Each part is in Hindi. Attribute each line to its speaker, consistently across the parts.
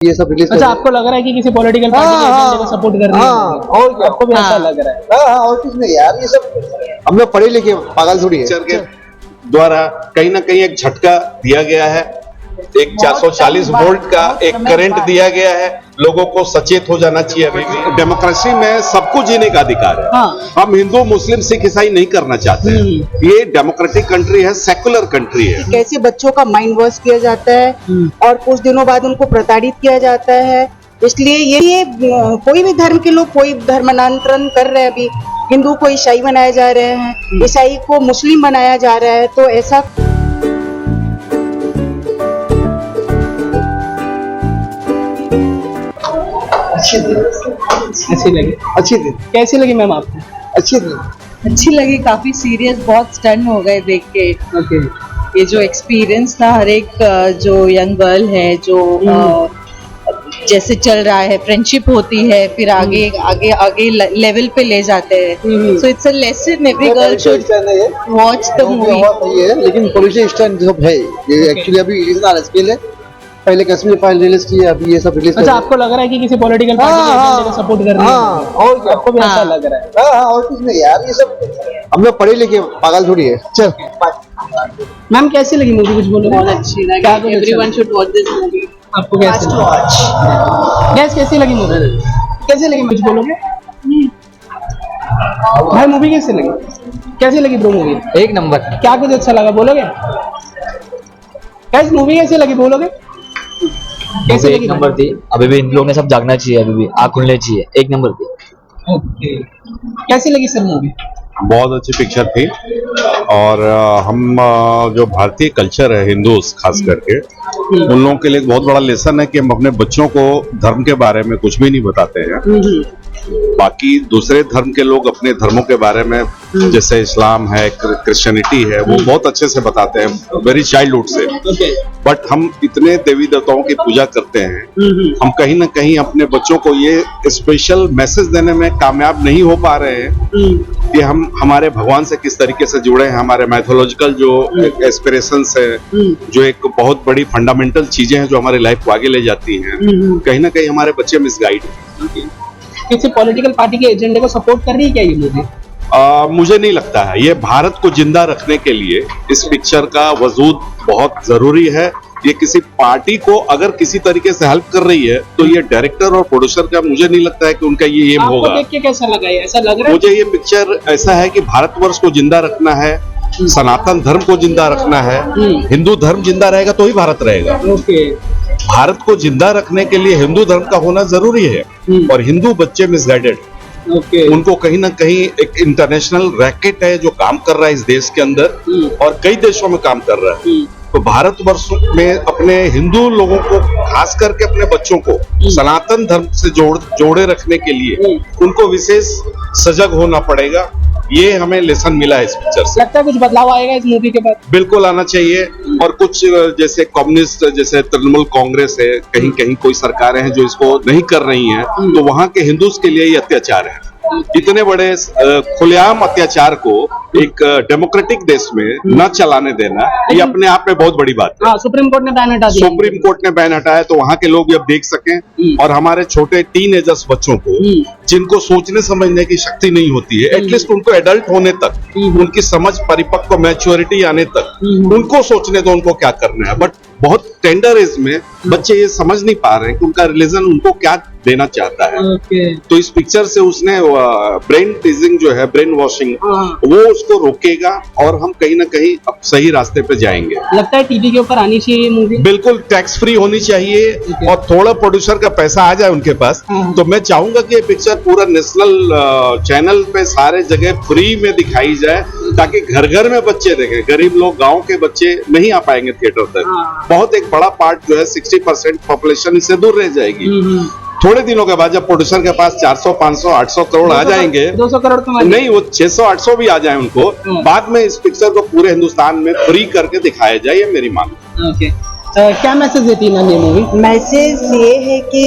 Speaker 1: ये सब रिलीज।
Speaker 2: अच्छा, आपको लग रहा है कि किसी पॉलिटिकल पार्टी के एजेंडे को सपोर्ट कर रही है?
Speaker 1: और क्या,
Speaker 2: आपको भी ऐसा लग रहा है?
Speaker 1: हाँ और कुछ नहीं यार, ये सब हम लोग पढ़े लिखे पागल थोड़ी है।
Speaker 3: पिक्चर के द्वारा कहीं ना कहीं एक झटका दिया गया है, एक 440 वोल्ट का एक करंट दिया गया है। लोगों को सचेत हो जाना चाहिए। अभी भी डेमोक्रेसी में सबको जीने का अधिकार है।
Speaker 2: हाँ।
Speaker 3: हम हिंदू मुस्लिम सिख ईसाई नहीं करना चाहते हैं। ये डेमोक्रेटिक कंट्री है, सेकुलर कंट्री है।
Speaker 4: कैसे बच्चों का माइंड वॉश किया जाता है और कुछ दिनों बाद उनको प्रताड़ित किया जाता है। इसलिए ये कोई भी धर्म के लोग कोई धर्मांतरण कर रहे हैं। अभी हिंदू को ईसाई बनाया जा रहे हैं, ईसाई को मुस्लिम बनाया जा रहा है। तो ऐसा
Speaker 2: अच्छी लगी?
Speaker 1: अच्छी थी,
Speaker 2: कैसी लगी मैम आपको?
Speaker 1: अच्छी थी।
Speaker 5: अच्छी लगी, काफी सीरियस, बहुत स्टन हो गए देख के।
Speaker 2: ओके।
Speaker 5: ये जो एक्सपीरियंस था हर एक जो यंग गर्ल है जो जैसे चल रहा है, फ्रेंडशिप होती है, फिर आगे आगे आगे लेवल पे ले जाते हैं। So it's a lesson, every girl should watch the movie.
Speaker 1: सही है, लेकिन पोलिटिकल स्टैंड जो है ये एक्चुअली अभी रिलीज ना स्केल है। पहले कश्मीर फाइल रिलीज की है, अभी ये सब रिलीज।
Speaker 2: अच्छा, आपको लग रहा है कि किसी पॉलिटिकल पार्टी के एजेंडे को सपोर्ट कर रही है?
Speaker 1: और क्या,
Speaker 2: आपको भी ऐसा लग रहा है?
Speaker 1: हाँ और कुछ नहीं यार, ये सब हम लोग पढ़े लिखे पागल थोड़ी है। चल
Speaker 2: मैम, कैसी लगी मूवी? कुछ बोलो।
Speaker 5: बहुत अच्छी
Speaker 2: क्या
Speaker 5: लगी,
Speaker 2: कुछ
Speaker 5: everyone should watch this movie.
Speaker 2: आपको कैसी लगी? गैस, कैसी लगी मूवी? कैसी लगी? कुछ बोलोगे भाई? मूवी कैसी लगी? कैसी लगी ब्रो मूवी?
Speaker 6: एक नंबर।
Speaker 2: क्या कुछ अच्छा लगा बोलोगे? गैस, मूवी कैसी लगी बोलोगे? कैसी लगी?
Speaker 6: एक नंबर थी। अभी भी इन लोगों ने सब जागना चाहिए, अभी भी आँख खुलनी चाहिए। एक नंबर थी।
Speaker 2: ओके। कैसी लगी सर मूवी?
Speaker 3: बहुत अच्छी पिक्चर थी। और हम जो भारतीय कल्चर है, हिंदूज खास करके, उन लोगों के लिए एक बहुत बड़ा लेसन है कि हम अपने बच्चों को धर्म के बारे में कुछ भी नहीं बताते हैं। बाकी दूसरे धर्म के लोग अपने धर्मों के बारे में, जैसे इस्लाम है, क्रिश्चियनिटी है, वो बहुत अच्छे से बताते हैं वेरी चाइल्डहुड से। बट हम इतने देवी देवताओं की पूजा करते हैं, हम कहीं ना कहीं अपने बच्चों को ये स्पेशल मैसेज देने में कामयाब नहीं हो पा रहे हैं कि हम हमारे भगवान से किस तरीके से जुड़े हैं। हमारे मैथोलॉजिकल जो एस्पिरेशंस है, जो एक बहुत बड़ी फंडामेंटल चीजें हैं जो हमारी लाइफ को आगे ले जाती हैं, कहीं ना कहीं हमारे बच्चे मिसगाइड हैं।
Speaker 2: किसी पॉलिटिकल पार्टी के एजेंडे को सपोर्ट कर रही है क्या ये मूवी?
Speaker 3: मुझे नहीं लगता है। ये भारत को जिंदा रखने के लिए इस पिक्चर का वजूद बहुत जरूरी है। ये किसी पार्टी को अगर किसी तरीके से हेल्प कर रही है तो ये डायरेक्टर और प्रोड्यूसर का मुझे नहीं लगता है कि उनका ये एम होगा।
Speaker 2: आपको देख के कैसा लगा? ऐसा लग रहा है
Speaker 3: मुझे ये पिक्चर ऐसा है कि भारतवर्ष को जिंदा रखना है, सनातन धर्म को जिंदा रखना है। हिंदू धर्म जिंदा रहेगा तो ही भारत रहेगा।
Speaker 2: ओके।
Speaker 3: भारत को जिंदा रखने के लिए हिंदू धर्म का होना जरूरी है। और हिंदू बच्चे मिसगाइडेड, उनको कहीं ना कहीं एक इंटरनेशनल रैकेट है जो काम कर रहा है इस देश के अंदर और कई देशों में काम कर रहा है। तो भारतवर्ष में अपने हिंदू लोगों को, खास करके अपने बच्चों को सनातन धर्म से जोड़े रखने के लिए उनको विशेष सजग होना पड़ेगा। ये हमें लेसन मिला है इस पिक्चर से।
Speaker 2: लगता है कुछ बदलाव आएगा इस मूवी के बाद?
Speaker 3: बिल्कुल आना चाहिए। और कुछ जैसे कम्युनिस्ट, जैसे तृणमूल कांग्रेस है, कहीं कहीं कोई सरकारें हैं जो इसको नहीं कर रही हैं, तो वहां के हिंदूज के लिए ये अत्याचार है। इतने बड़े खुलेआम अत्याचार को एक डेमोक्रेटिक देश में न चलाने देना, ये अपने आप में बहुत बड़ी बात है।
Speaker 2: हाँ, सुप्रीम कोर्ट ने बैन हटा दिया।
Speaker 3: सुप्रीम कोर्ट ने बैन हटाया तो वहां के लोग अब देख सकें। और हमारे छोटे टीनेजर्स बच्चों को, जिनको सोचने समझने की शक्ति नहीं होती है, एटलीस्ट उनको एडल्ट होने तक, उनकी समझ परिपक्व मैच्योरिटी आने तक उनको सोचने दो उनको क्या करना है। बट बहुत टेंडर एज में बच्चे ये समझ नहीं पा रहे हैं कि उनका रिलीजन उनको क्या देना चाहता है। तो इस पिक्चर से उसने ब्रेन टीजिंग जो है, ब्रेन वॉशिंग, वो उसको रोकेगा और हम कहीं ना कहीं अब सही रास्ते पे जाएंगे।
Speaker 2: लगता है टीवी के ऊपर आनी चाहिए ये मूवी?
Speaker 3: बिल्कुल टैक्स फ्री होनी चाहिए और थोड़ा प्रोड्यूसर का पैसा आ जाए उनके पास। तो मैं चाहूंगा कि ये पिक्चर पूरा नेशनल चैनल पे सारे जगह फ्री में दिखाई जाए ताकि घर घर में बच्चे देखें। गरीब लोग, गाँव के बच्चे नहीं आ पाएंगे थिएटर तक। बहुत एक बड़ा पार्ट जो है 60% पॉपुलेशन इससे दूर रह जाएगी। थोड़े दिनों के बाद जब प्रोड्यूसर के पास 400, 500, 800 करोड़ आ जाएंगे,
Speaker 2: 200 करोड़ तो
Speaker 3: नहीं, वो 600, 800 भी आ जाए उनको, बाद में इस पिक्चर को पूरे हिंदुस्तान में फ्री करके दिखाया जाए, ये मेरी मांग है।
Speaker 2: ओके। क्या मैसेज देती है मैम ये मूवी?
Speaker 4: मैसेज ये है कि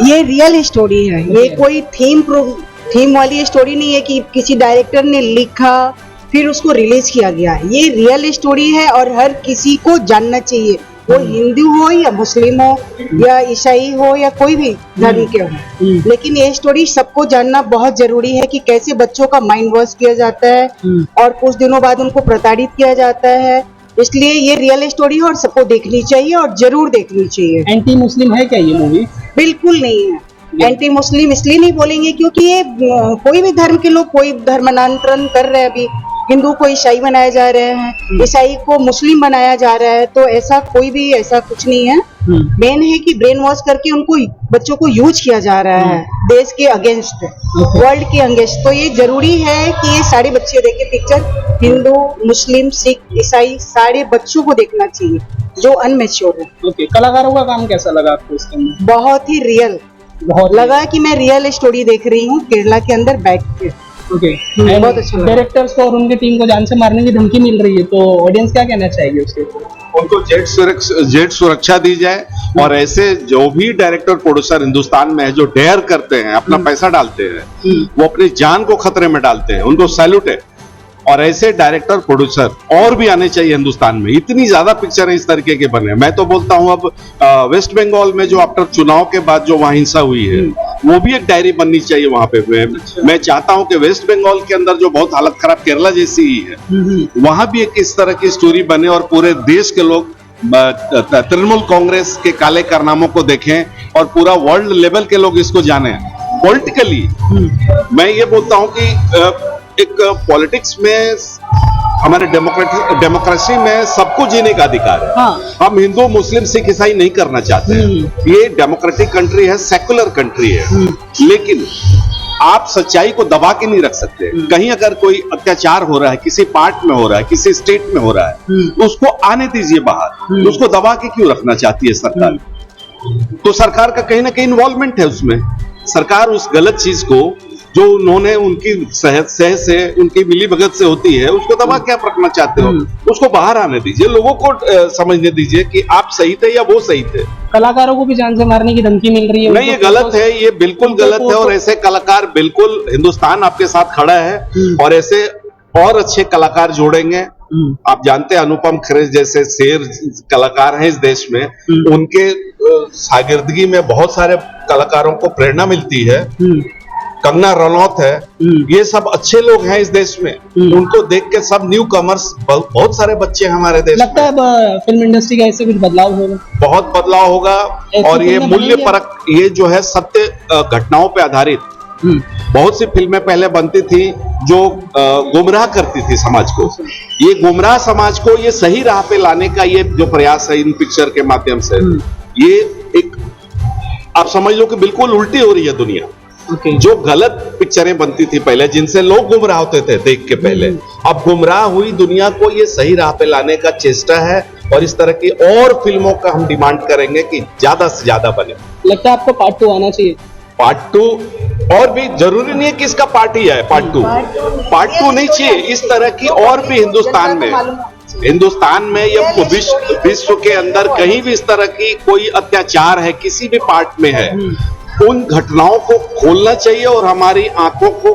Speaker 4: ये रियल स्टोरी है। ये कोई थीम वाली स्टोरी नहीं है कि किसी डायरेक्टर ने लिखा फिर उसको रिलीज किया गया है। ये रियल स्टोरी है और हर किसी को जानना चाहिए वो हिंदू हो या मुस्लिम हो या ईसाई हो या कोई भी धर्म के हो। लेकिन ये स्टोरी सबको जानना बहुत जरूरी है कि कैसे बच्चों का माइंड वॉश किया जाता है और कुछ दिनों बाद उनको प्रताड़ित किया जाता है। इसलिए ये रियल स्टोरी है और सबको देखनी चाहिए और जरूर देखनी चाहिए।
Speaker 2: एंटी मुस्लिम है क्या ये मूवी?
Speaker 4: बिल्कुल नहीं है। एंटी मुस्लिम इसलिए नहीं बोलेंगे क्योंकि ये कोई भी धर्म के लोग कोई धर्मांतरण कर रहे हैं। अभी हिंदू को ईसाई बनाए जा रहे हैं, ईसाई को मुस्लिम बनाया जा रहा है, तो ऐसा कोई भी ऐसा कुछ नहीं है। मेन है कि ब्रेन वॉश करके उनको बच्चों को यूज किया जा रहा है देश के अगेंस्ट, वर्ल्ड के अगेंस्ट। तो ये जरूरी है कि ये सारे बच्चे देखें पिक्चर। हिंदू, मुस्लिम, सिख, ईसाई सारे बच्चों को देखना चाहिए जो अनमेच्योर है।
Speaker 2: ओके, कलाकारों का काम कैसा लगा आपको इसके अंदर?
Speaker 4: बहुत ही रियल लगा कि मैं रियल स्टोरी देख रही हूँ केरला के अंदर बैठ के।
Speaker 2: ओके,
Speaker 4: बहुत अच्छा लगा।
Speaker 2: डायरेक्टर्स को और उनकी टीम को जान से मारने की धमकी मिल रही है, तो ऑडियंस क्या कहना चाहेगी उसके?
Speaker 3: उनको जेट सुरक्षा दी जाए और ऐसे जो भी डायरेक्टर प्रोड्यूसर हिंदुस्तान में है जो डेयर करते हैं, अपना पैसा डालते हैं, वो अपनी जान को खतरे में डालते हैं, उनको सैल्यूट है। और ऐसे डायरेक्टर प्रोड्यूसर और भी आने चाहिए हिंदुस्तान में। इतनी ज्यादा पिक्चर इस तरीके के बने। मैं तो बोलता हूं अब वेस्ट बंगाल में जो आफ्टर चुनाव के बाद जो वहां हिंसा हुई है, वो भी एक डायरी बननी चाहिए वहां पे। मैं चाहता हूं कि वेस्ट बंगाल के अंदर जो बहुत हालत खराब केरला जैसी ही है, वहां भी एक इस तरह की स्टोरी बने और पूरे देश के लोग तृणमूल कांग्रेस के काले कारनामों को देखें और पूरा वर्ल्ड लेवल के लोग इसको जाने। पॉलिटिकली मैं ये बोलता हूं कि एक पॉलिटिक्स में हमारे डेमोक्रेसी में सबको जीने का अधिकार है। हम हिंदू, मुस्लिम, सिख, ईसाई नहीं करना चाहते हैं। ये डेमोक्रेटिक कंट्री है, सेकुलर कंट्री है। लेकिन आप सच्चाई को दबा के नहीं रख सकते। कहीं अगर कोई अत्याचार हो रहा है, किसी पार्ट में हो रहा है, किसी स्टेट में हो रहा है, तो उसको आने दीजिए बाहर। उसको दबा के क्यों रखना चाहती है सरकार? तो सरकार का कहीं ना कहीं इन्वॉल्वमेंट है उसमें। सरकार उस गलत चीज को जो उन्होंने उनकी सह से उनकी मिली भगत से होती है, उसको दबा क्या रखना चाहते हो? उसको बाहर आने दीजिए, लोगों को समझने दीजिए कि आप सही थे या वो सही थे।
Speaker 2: कलाकारों को भी जान से मारने की धमकी मिल रही है।
Speaker 3: नहीं, ये गलत है, ये बिल्कुल गलत है। और ऐसे कलाकार बिल्कुल हिंदुस्तान आपके साथ खड़ा है और ऐसे और अच्छे कलाकार जोड़ेंगे। आप जानते हैं अनुपम खेर जैसे शेर कलाकार हैं इस देश में, उनके शागिर्दगी में बहुत सारे कलाकारों को प्रेरणा मिलती है। कंगना रनौत है, ये सब अच्छे लोग हैं इस देश में। उनको देख के सब न्यू कमर्स, बहुत सारे बच्चे हमारे देश
Speaker 2: लगता है फिल्म इंडस्ट्री का ऐसे कुछ बदलाव होगा?
Speaker 3: बहुत बदलाव होगा। और ये मूल्य परक, ये जो है सत्य घटनाओं पे आधारित बहुत सी फिल्में पहले बनती थी जो गुमराह करती थी समाज को। ये गुमराह समाज को ये सही राह पे लाने का ये जो प्रयास है इन पिक्चर के माध्यम से, ये एक आप समझ लो कि बिल्कुल उल्टी हो रही है दुनिया। जो गलत पिक्चरें बनती थी पहले, जिनसे लोग गुमराह होते थे देख के पहले, अब गुमराह हुई दुनिया को ये सही राह पे लाने का चेष्टा है। और इस तरह की और फिल्मों का हम डिमांड करेंगे कि ज्यादा से ज्यादा बने।
Speaker 2: लगता है आपको पार्ट 2 आना चाहिए?
Speaker 3: पार्ट 2 और भी जरूरी नहीं है कि इसका पार्ट ही है। पार्ट 2 नहीं चाहिए। इस तरह की और भी हिंदुस्तान में या विश्व के अंदर कहीं भी इस तरह की कोई अत्याचार है, किसी भी पार्ट में है, उन घटनाओं को खोलना चाहिए और हमारी आंखों को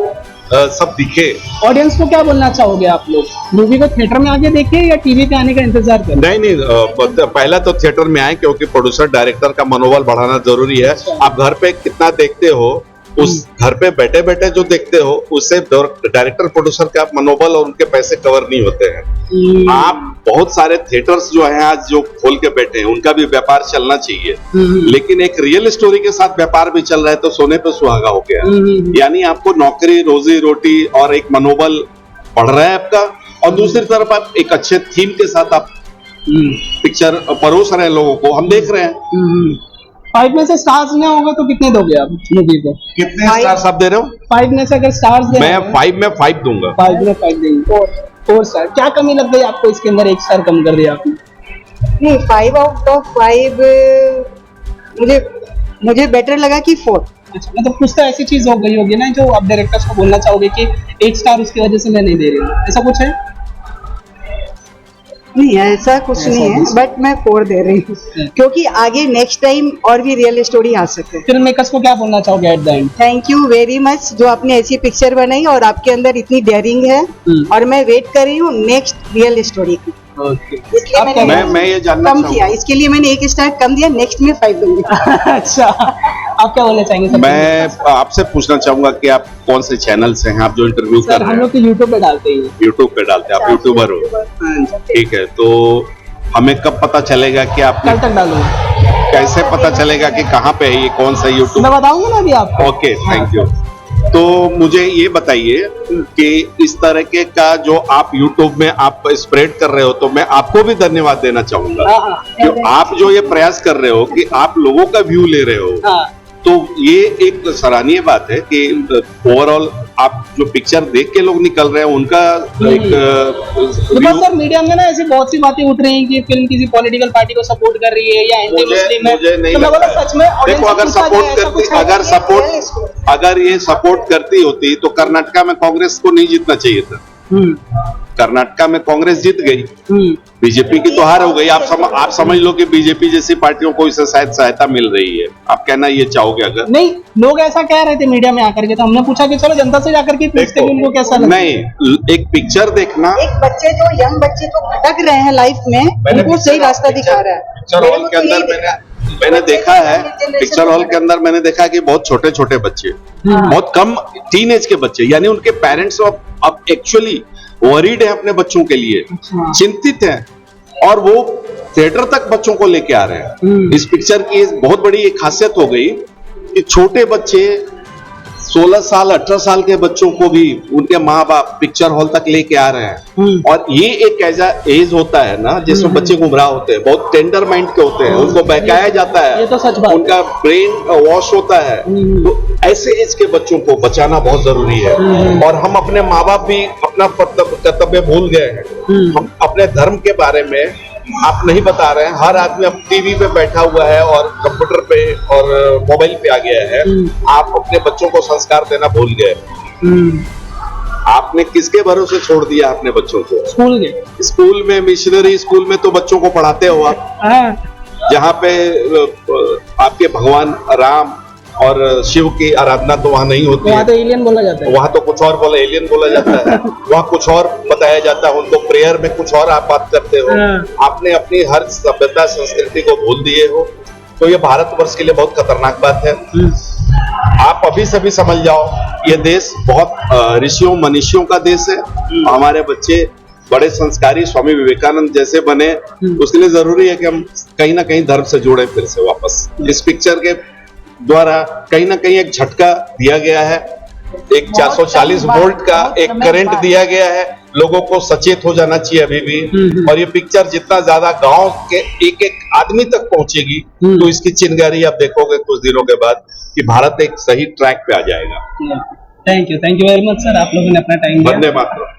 Speaker 3: सब दिखे।
Speaker 2: ऑडियंस को क्या बोलना चाहोगे आप लोग? मूवी को थिएटर में आके देखें या टीवी पे आने का इंतजार करें?
Speaker 3: नहीं, पहला तो थिएटर में आए, क्योंकि प्रोड्यूसर डायरेक्टर का मनोबल बढ़ाना जरूरी है। आप घर पे कितना देखते हो, उस घर पे बैठे बैठे जो देखते हो, उससे डायरेक्टर प्रोड्यूसर का मनोबल और उनके पैसे कवर नहीं होते हैं। आप बहुत सारे थिएटर्स जो हैं आज जो खोल के बैठे हैं, उनका भी व्यापार चलना चाहिए। लेकिन एक रियल स्टोरी के साथ व्यापार भी चल रहा है तो सोने पे सुहागा हो गया। यानी आपको नौकरी, रोजी रोटी और एक मनोबल बढ़ रहा है आपका, और दूसरी तरफ आप एक अच्छे थीम के साथ आप पिक्चर परोस रहे हैं लोगों को, हम देख रहे हैं।
Speaker 2: 5 में से स्टार्स ना होगा तो कितने दोगे आप मूवी को?
Speaker 3: कितने स्टार्स आप दे रहे हो?
Speaker 2: 5 में से अगर स्टार्स दे,
Speaker 3: मैं 5 में 5 दूंगा।
Speaker 2: 5 में 5 देंगे। 4 स्टार। क्या कमी लग गई आपको इसके अंदर? 1 स्टार कम कर दिया आपने।
Speaker 4: नहीं, 5 आउट ऑफ 5 मुझे बेटर लगा कि 4।
Speaker 2: अच्छा, मतलब कुछ तो ऐसी चीज हो गई होगी ना जो आप डायरेक्टर्स को बोलना चाहोगे कि 1 स्टार उसकी वजह से मैं नहीं दे रही हूँ, ऐसा कुछ है?
Speaker 4: नहीं, ऐसा कुछ नहीं है, बट मैं 4 दे रही हूँ क्योंकि आगे नेक्स्ट टाइम और भी रियल स्टोरी आ सके।
Speaker 2: फिल्म मेकर्स को क्या बोलना चाहोगे at the end?
Speaker 4: Thank you very much जो आपने ऐसी पिक्चर बनाई और आपके अंदर इतनी डेयरिंग है, और मैं वेट कर रही हूँ नेक्स्ट रियल स्टोरी की। इसलिए
Speaker 2: आप क्या-
Speaker 3: मैं ये जानना
Speaker 4: कम किया,
Speaker 3: चाहूंगा,
Speaker 4: इसके लिए मैंने 1 स्टार कम दिया, नेक्स्ट में 5 दूंगी।
Speaker 2: अच्छा, आप क्या बोलना चाहेंगे सर?
Speaker 3: मैं आपसे पूछना चाहूंगा कि आप कौन से चैनल से हैं, आप जो इंटरव्यू कर
Speaker 2: सर
Speaker 3: रहे
Speaker 2: हम
Speaker 3: हैं?
Speaker 2: लोग तो यूट्यूब पे डालते ही हैं।
Speaker 3: यूट्यूब पे डालते हैं, आप यूट्यूबर हो, ठीक है। तो हमें कब पता चलेगा कि आपने,
Speaker 2: कल तक डालूंगा,
Speaker 3: कैसे पता चलेगा कि कहाँ पे है ये, कौन सा यूट्यूब?
Speaker 2: मैं बताऊंगा ना अभी आपको।
Speaker 3: Okay, thank you. तो मुझे ये बताइए कि इस तरह के का जो आप YouTube में आप स्प्रेड कर रहे हो, तो मैं आपको भी धन्यवाद देना चाहूंगा
Speaker 2: हाँ,
Speaker 3: कि आप जो ये प्रयास कर रहे हो कि आप लोगों का व्यू ले रहे हो,
Speaker 2: हाँ,
Speaker 3: तो ये एक सराहनीय बात है कि ओवरऑल आप जो पिक्चर देख के लोग निकल रहे हैं उनका एक
Speaker 2: बिकॉज
Speaker 3: व्यू।
Speaker 2: सर मीडिया में ना ऐसी बहुत सी बातें उठ रही हैं कि फिल्म किसी पॉलिटिकल पार्टी को सपोर्ट कर रही है या एंटी मुस्लिम है।
Speaker 3: मुझे नहीं
Speaker 2: तो मैं बोला
Speaker 3: लगता है।
Speaker 2: सच में audience
Speaker 3: देखो,
Speaker 2: से
Speaker 3: अगर
Speaker 2: पूछा
Speaker 3: सपोर्ट
Speaker 2: जाए, ऐसा
Speaker 3: करती,
Speaker 2: कुछ है?
Speaker 3: अगर ये सपोर्ट करती होती तो कर्नाटका में कांग्रेस को नहीं जीतना चाहिए था। कर्नाटका में कांग्रेस जीत गई, बीजेपी की तो हार हो गई। आप समझ लो कि बीजेपी जैसी पार्टियों को इससे शायद सहायता मिल रही है। आप कहना ये चाहोगे? अगर
Speaker 2: नहीं, लोग ऐसा कह रहे थे मीडिया में आकर के, तो हमने पूछा कि चलो जनता से जाकर के पूछते कि उनको कैसा लगा।
Speaker 3: नहीं, एक पिक्चर देखना,
Speaker 4: एक बच्चे जो यंग बच्चे जो भटक रहे हैं लाइफ में,
Speaker 3: मैंने
Speaker 4: उनको सही रास्ता दिखा रहा है।
Speaker 3: पिक्चर हॉल के अंदर मैंने देखा है, पिक्चर हॉल के अंदर मैंने देखा कि बहुत छोटे छोटे बच्चे, बहुत कम टीनेज के बच्चे, यानी उनके पेरेंट्स अब एक्चुअली वरीड है अपने बच्चों के लिए, चिंतित हैं, और वो थिएटर तक बच्चों को लेके आ रहे हैं। इस पिक्चर की बहुत बड़ी एक खासियत हो गई कि छोटे बच्चे 16 साल 18 साल के बच्चों को भी उनके माँ बाप पिक्चर हॉल तक लेके आ रहे हैं। और ये एक ऐसा एज होता है ना जिसमें बच्चे गुमराह होते हैं, बहुत टेंडर माइंड के होते हैं, उनको बहकाया जाता है,
Speaker 2: ये तो सच बात है।
Speaker 3: उनका ब्रेन वॉश होता है। तो ऐसे एज के बच्चों को बचाना बहुत जरूरी है। और हम अपने माँ बाप भी अपना कर्तव्य भूल गए हैं। हम अपने धर्म के बारे में आप नहीं बता रहे हैं। हर आदमी अब टीवी पे बैठा हुआ है और कंप्यूटर पे और मोबाइल पे आ गया है। आप अपने बच्चों को संस्कार देना भूल गए। आपने किसके भरोसे छोड़ दिया अपने बच्चों को? स्कूल में, मिशनरी स्कूल में तो बच्चों को पढ़ाते हो आप, जहाँ पे आपके भगवान राम और शिव की आराधना तो वहाँ नहीं होती है।
Speaker 2: तो एलियन बोला जाता है,
Speaker 3: वहाँ तो कुछ और बोला, एलियन बोला जाता है। वहाँ कुछ और बताया जाता है उनको, प्रेयर में कुछ और आप बात करते हो। आपने अपनी हर सभ्यता संस्कृति को भूल दिए हो। तो ये भारतवर्ष के लिए बहुत खतरनाक बात है। आप अभी से भी समझ जाओ, ये देश बहुत ऋषियों मनीषियों का देश है। हमारे बच्चे बड़े संस्कारी स्वामी विवेकानंद जैसे बने, उसके लिए जरूरी है कि हम कहीं ना कहीं धर्म से जुड़े फिर से वापस। इस पिक्चर के द्वारा कहीं ना कहीं एक झटका दिया गया है, एक 440 वोल्ट का एक करंट दिया गया है। लोगों को सचेत हो जाना चाहिए अभी भी। और ये पिक्चर जितना ज्यादा गांव के एक एक आदमी तक पहुंचेगी, तो इसकी चिंगारी आप देखोगे कुछ दिनों के बाद कि भारत एक सही ट्रैक पे आ जाएगा।
Speaker 2: Thank you very much sir, आप लोगों ने अपना टाइम दिया।
Speaker 3: वंदे मातरम।